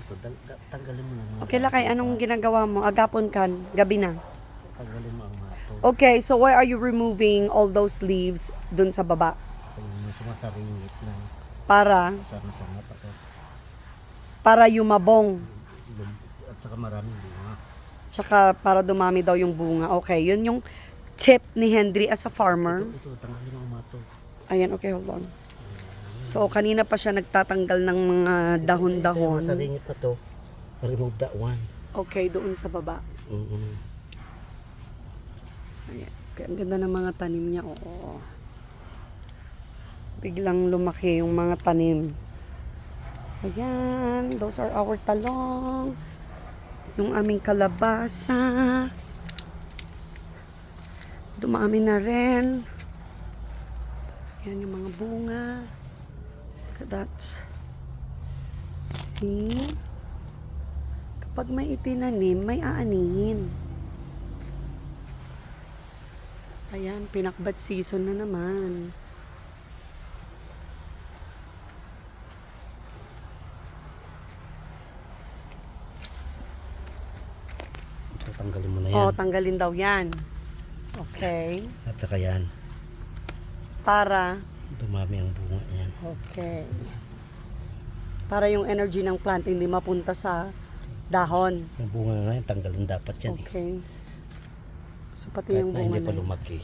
to. Tanggalin mo lang. Okay, Lakay, anong ginagawa mo? Agapon kan, gabi na. Tanggalin mo ang mga to. Okay, so why are you removing all those leaves dun sa baba? Yung sumasaringit na Para sama-sama pa to. yumabong. At saka maraming bunga. Tsaka para dumami daw yung bunga. Okay, yun yung tip ni Henry as a farmer. Ito, tanggalin mo ang mga to. Ayan, okay, hold on. So, kanina pa siya nagtatanggal ng mga Yung dahon-dahon. masaringit na to, remove that one. Okay, doon sa baba. Ayan. Okay, ang ganda ng mga tanim niya. Oo. Biglang lumaki yung mga tanim. Ayan, those are our talong. Yung aming kalabasa. Dumami na rin. Ayan yung mga bunga. Look at that. See? Kapag may itinanim, may aanihin. Ayan, pinakbat season na naman. Ito, tanggalin mo na yan. Oh, tanggalin daw yan. Okay. At saka yan, Para, dumami ang bunga yan. okay. Para yung energy ng plant hindi mapunta sa dahon. Yung bunga nga yan, tanggalin dapat yan. Okay. So, pati Kahit yung na bunga hindi pa na. lumaki.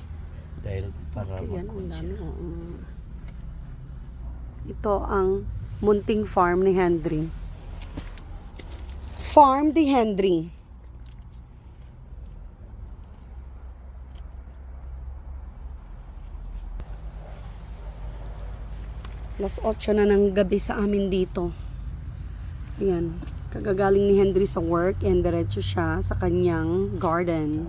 Dahil para Okay, yan, ang mag-con dami. siya. Oo. Ito ang munting farm ni Henry. Farm di Henry. Alas 8 na ng gabi sa amin dito. Ayan. Kagagaling ni Henry sa work and diretso siya sa kanyang garden.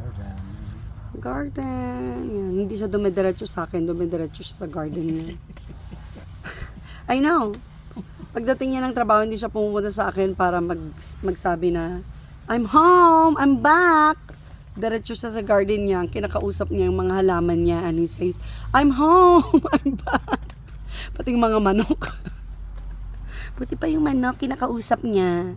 Garden. Yan. Hindi siya dumidiretso sa akin. Dumidiretso siya sa garden niya. I know. Pagdating niya ng trabaho, hindi siya pumunta sa akin para magsabi na, I'm home! I'm back! Diretso siya sa garden niya. Kinakausap niya yung mga halaman niya and he says, I'm home! I'm back! Pati yung mga manok. Buti pa yung manok, kinakausap niya.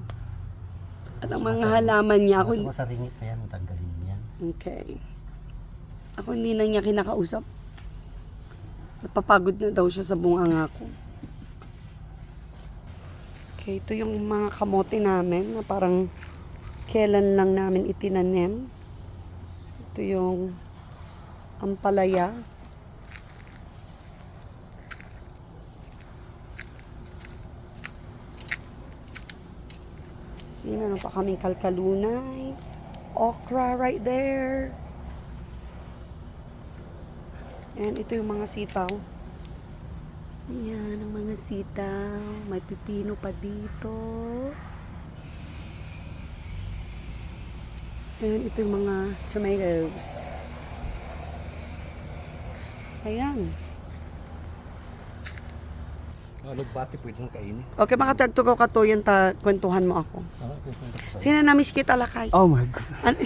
At ang mga halaman niya, ako, Masaringit na yan, tanggalin mo yan. okay. Ako hindi na niya kinakausap. Napapagod na daw siya sa bunganga ko. Okay, ito yung mga kamote namin na parang kailan lang namin itinanim. Ito yung ampalaya. Meron pa kaming kalkalunay. Okra right there. And ito yung mga sitaw. Yan, ang mga sitaw. May pipino pa dito. And ito yung mga tomatoes. Ayan. Alugbati pwede nang kainin. Okay, makatagtugaw ka to yan, kwentuhan mo ako. Sino na-miss kita, Lakay? Oh my God.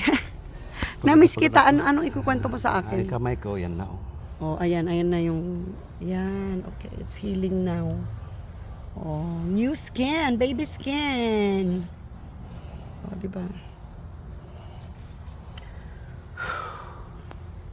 Na-miss kita, anong ikukwento mo sa Ay, akin? kamay ko, yan na. Oh, ayan na yung, yan, okay, it's healing now. Oh, new skin, baby skin. Oh, diba?